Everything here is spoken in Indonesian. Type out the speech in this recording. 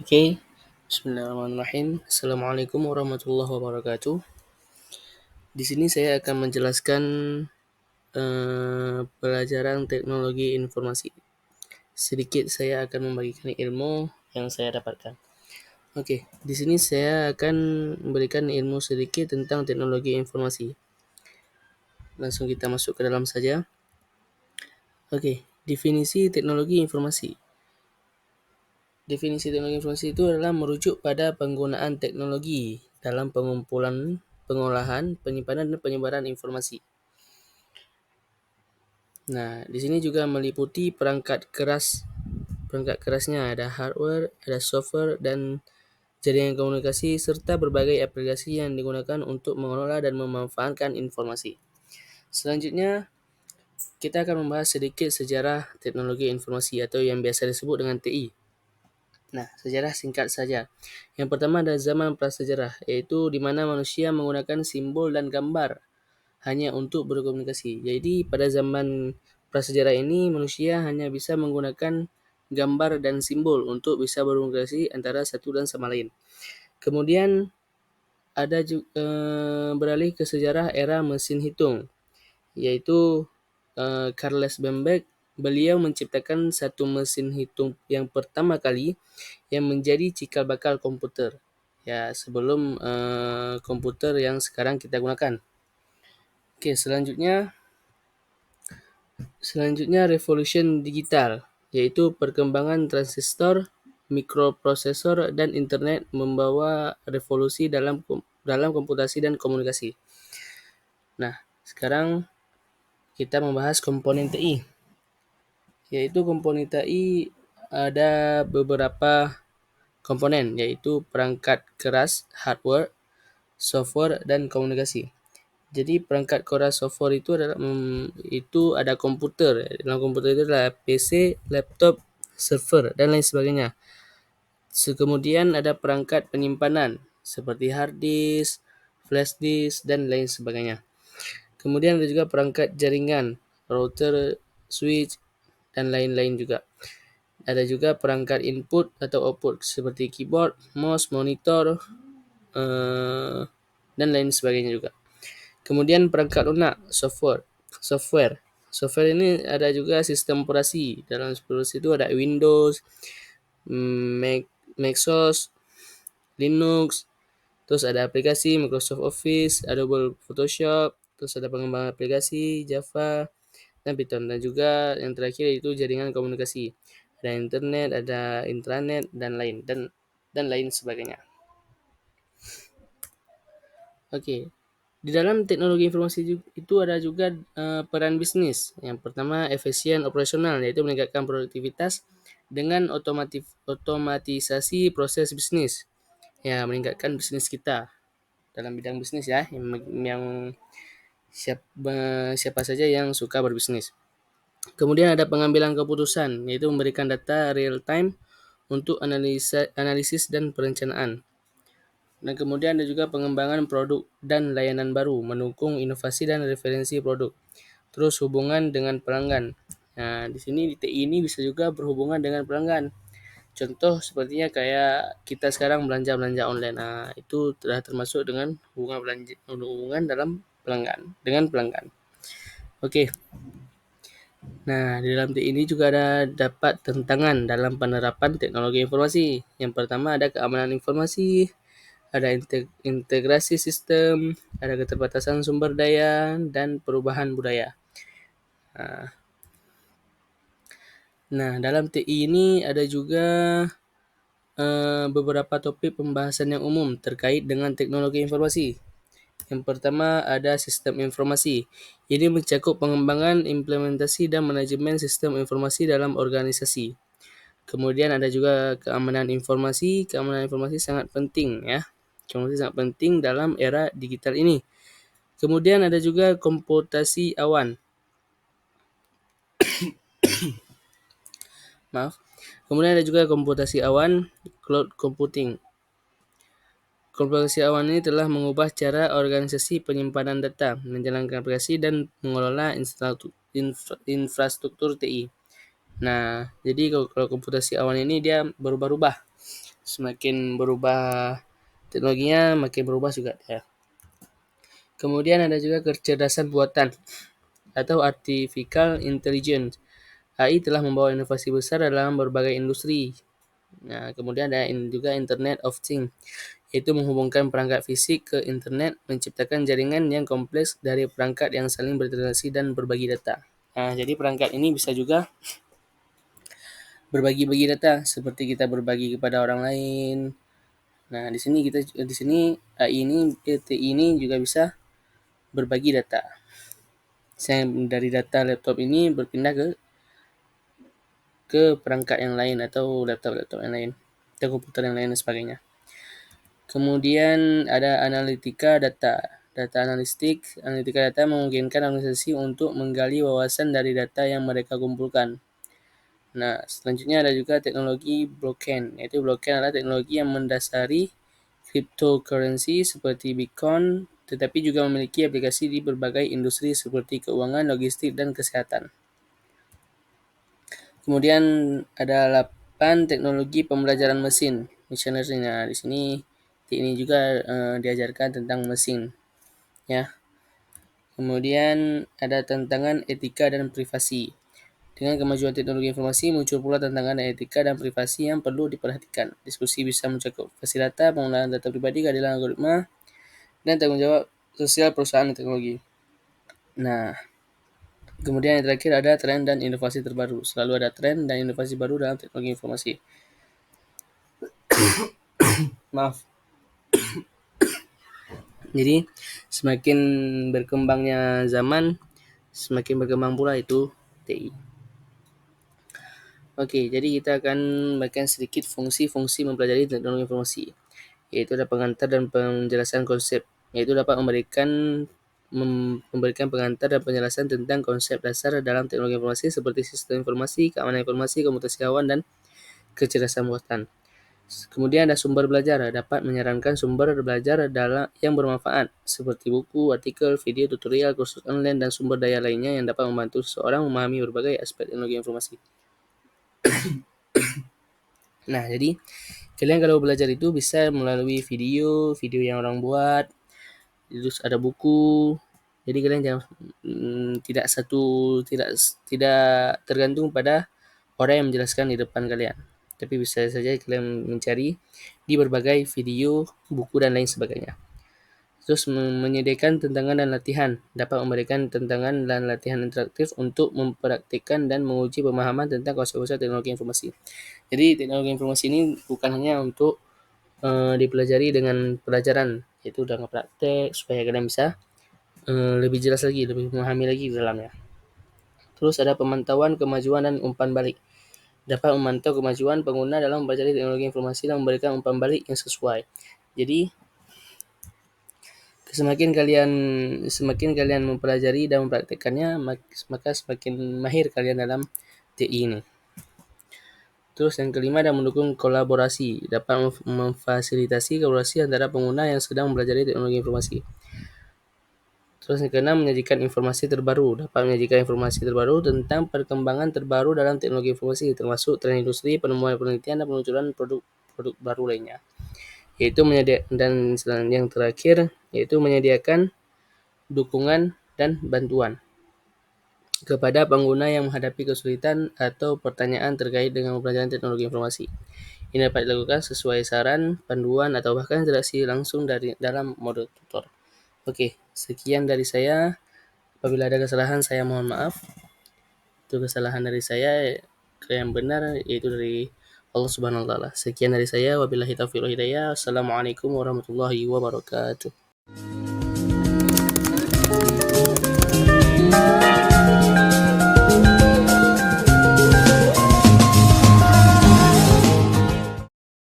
Oke, Bismillahirrahmanirrahim. Assalamualaikum warahmatullahi wabarakatuh. Di sini saya akan menjelaskan pelajaran teknologi informasi. Sedikit saya akan membagikan ilmu yang saya dapatkan. Oke, di sini saya akan memberikan ilmu sedikit tentang teknologi informasi. Langsung kita masuk ke dalam saja. Oke, definisi teknologi informasi. Definisi teknologi informasi itu adalah merujuk pada penggunaan teknologi dalam pengumpulan, pengolahan, penyimpanan, dan penyebaran informasi. Nah, di sini juga meliputi perangkat keras. Perangkat kerasnya ada hardware, ada software, dan jaringan komunikasi, serta berbagai aplikasi yang digunakan untuk mengelola dan memanfaatkan informasi. Selanjutnya, kita akan membahas sedikit sejarah teknologi informasi atau yang biasa disebut dengan TI. Nah, sejarah singkat saja. Yang pertama adalah zaman prasejarah, yaitu di mana manusia menggunakan simbol dan gambar hanya untuk berkomunikasi. Jadi, pada zaman prasejarah ini, manusia hanya bisa menggunakan gambar dan simbol untuk bisa berkomunikasi antara satu dan sama lain. Kemudian, ada juga beralih ke sejarah era mesin hitung, yaitu Carles Babbage. Beliau menciptakan satu mesin hitung yang pertama kali yang menjadi cikal bakal komputer. Ya, sebelum komputer yang sekarang kita gunakan. Oke, selanjutnya revolution digital, yaitu perkembangan transistor, mikroprosesor, dan internet membawa revolusi dalam komputasi dan komunikasi. Nah, sekarang kita membahas komponen TI. Yaitu komponen TI ada beberapa komponen, yaitu perangkat keras, hardware, software, dan komunikasi. Jadi perangkat keras software itu ada komputer. Dalam komputer itu adalah PC, laptop, server, dan lain sebagainya. Kemudian ada perangkat penyimpanan seperti hard disk, flash disk, dan lain sebagainya. Kemudian ada juga perangkat jaringan, router, switch, dan lain-lain juga. Ada juga perangkat input atau output seperti keyboard, mouse, monitor, dan lain sebagainya juga. Kemudian perangkat lunak, software. Software ini ada juga sistem operasi. Dalam operasi itu ada Windows, Microsoft, Linux, terus ada aplikasi Microsoft Office, Adobe Photoshop, terus ada pengembangan aplikasi Java dan Python, dan juga yang terakhir itu jaringan komunikasi. Ada internet, ada intranet, dan lain sebagainya. Oke. Di dalam teknologi informasi itu ada juga peran bisnis. Yang pertama, efisien operasional, yaitu meningkatkan produktivitas dengan otomatisasi proses bisnis. Ya, meningkatkan bisnis kita dalam bidang bisnis ya, yang siapa saja yang suka berbisnis. Kemudian ada pengambilan keputusan, yaitu memberikan data real time untuk analisis dan perencanaan. Dan kemudian ada juga pengembangan produk dan layanan baru, mendukung inovasi dan referensi produk. Terus hubungan dengan pelanggan. Nah, di sini di TI ini bisa juga berhubungan dengan pelanggan. Contoh sepertinya kayak kita sekarang belanja online. Nah, itu telah termasuk dengan hubungan dalam pelanggan dengan pelanggan. Oke. Nah, di dalam TI ini juga ada dapat tantangan dalam penerapan teknologi informasi. Yang pertama ada keamanan informasi, ada integrasi sistem, ada keterbatasan sumber daya, dan perubahan budaya. Nah, dalam TI ini ada juga beberapa topik pembahasan yang umum terkait dengan teknologi informasi. Yang pertama ada sistem informasi. Ini mencakup pengembangan, implementasi, dan manajemen sistem informasi dalam organisasi. Kemudian ada juga keamanan informasi. Keamanan informasi sangat penting ya. Informasi sangat penting dalam era digital ini. Kemudian ada juga komputasi awan. Kemudian ada juga komputasi awan, cloud computing. Komputasi awan ini telah mengubah cara organisasi penyimpanan data, menjalankan aplikasi, dan mengelola infrastruktur TI. Nah, jadi kalau komputasi awan ini dia berubah-ubah. semakin berubah teknologinya, makin berubah juga ya. Kemudian ada juga kecerdasan buatan atau artificial intelligence. AI telah membawa inovasi besar dalam berbagai industri. Nah, kemudian ada juga Internet of Things, yaitu menghubungkan perangkat fisik ke internet, menciptakan jaringan yang kompleks dari perangkat yang saling berinteraksi dan berbagi data. Nah, jadi perangkat ini bisa juga berbagi-bagi data, seperti kita berbagi kepada orang lain. Nah, di sini AI ini TI ini juga bisa berbagi data. Saya dari data laptop ini berpindah ke perangkat yang lain atau laptop-laptop yang lain, atau komputer yang lain dan sebagainya. Kemudian ada analitika data. Analitika data memungkinkan organisasi untuk menggali wawasan dari data yang mereka kumpulkan. Nah, selanjutnya ada juga teknologi blockchain. Yaitu blockchain adalah teknologi yang mendasari cryptocurrency seperti Bitcoin, tetapi juga memiliki aplikasi di berbagai industri seperti keuangan, logistik, dan kesehatan. Kemudian ada 8 teknologi pembelajaran mesin, machine learning. Nah, di sini ini juga diajarkan tentang mesin, ya. Kemudian ada tantangan etika dan privasi. Dengan kemajuan teknologi informasi, muncul pula tantangan etika dan privasi yang perlu diperhatikan. Diskusi bisa mencakup privasi data, penggunaan data pribadi, keadilan algoritma, dan tanggung jawab sosial perusahaan teknologi. Nah, kemudian yang terakhir ada tren dan inovasi terbaru. Selalu ada tren dan inovasi baru dalam teknologi informasi. Maaf. Jadi, semakin berkembangnya zaman, semakin berkembang pula itu TI. Oke, jadi kita akan bagikan sedikit fungsi-fungsi mempelajari teknologi informasi, yaitu ada pengantar dan penjelasan konsep, yaitu dapat memberikan pengantar dan penjelasan tentang konsep dasar dalam teknologi informasi seperti sistem informasi, keamanan informasi, komputasi awan, dan kecerdasan buatan. Kemudian ada sumber belajar, dapat menyarankan sumber belajar yang bermanfaat seperti buku, artikel, video, tutorial, kursus online, dan sumber daya lainnya yang dapat membantu seseorang memahami berbagai aspek teknologi informasi. Nah, jadi kalian kalau belajar itu bisa melalui video yang orang buat, terus ada buku. Jadi kalian jangan tidak tergantung pada orang yang menjelaskan di depan kalian. Tapi bisa saja kalian mencari di berbagai video, buku, dan lain sebagainya. Terus menyediakan tantangan dan latihan, dapat memberikan tantangan dan latihan interaktif untuk mempraktikkan dan menguji pemahaman tentang konsep-konsep teknologi informasi. Jadi teknologi informasi ini bukan hanya untuk dipelajari dengan pelajaran, yaitu dengan praktek supaya kalian bisa lebih jelas lagi, lebih memahami lagi di dalamnya. Terus ada pemantauan kemajuan dan umpan balik. Dapat memantau kemajuan pengguna dalam mempelajari teknologi informasi dan memberikan umpan balik yang sesuai. Jadi semakin kalian mempelajari dan mempraktikkannya, maka semakin mahir kalian dalam TI ini. Terus yang kelima ada mendukung kolaborasi, dapat memfasilitasi kolaborasi antara pengguna yang sedang mempelajari teknologi informasi. Terus yang keenam menyajikan informasi terbaru, dapat menyajikan informasi terbaru tentang perkembangan terbaru dalam teknologi informasi, termasuk tren industri, penemuan penelitian, dan peluncuran produk baru lainnya. Dan yang terakhir yaitu menyediakan dukungan dan bantuan kepada pengguna yang menghadapi kesulitan atau pertanyaan terkait dengan pembelajaran teknologi informasi. Ini dapat dilakukan sesuai saran, panduan, atau bahkan interaksi langsung dalam mode tutor. Oke, sekian dari saya. Apabila ada kesalahan, saya mohon maaf. Itu kesalahan dari saya, yang benar yaitu dari Allah Subhanahu wa taala. Sekian dari saya, wabillahi taufiq wal hidayah. Assalamualaikum warahmatullahi wabarakatuh.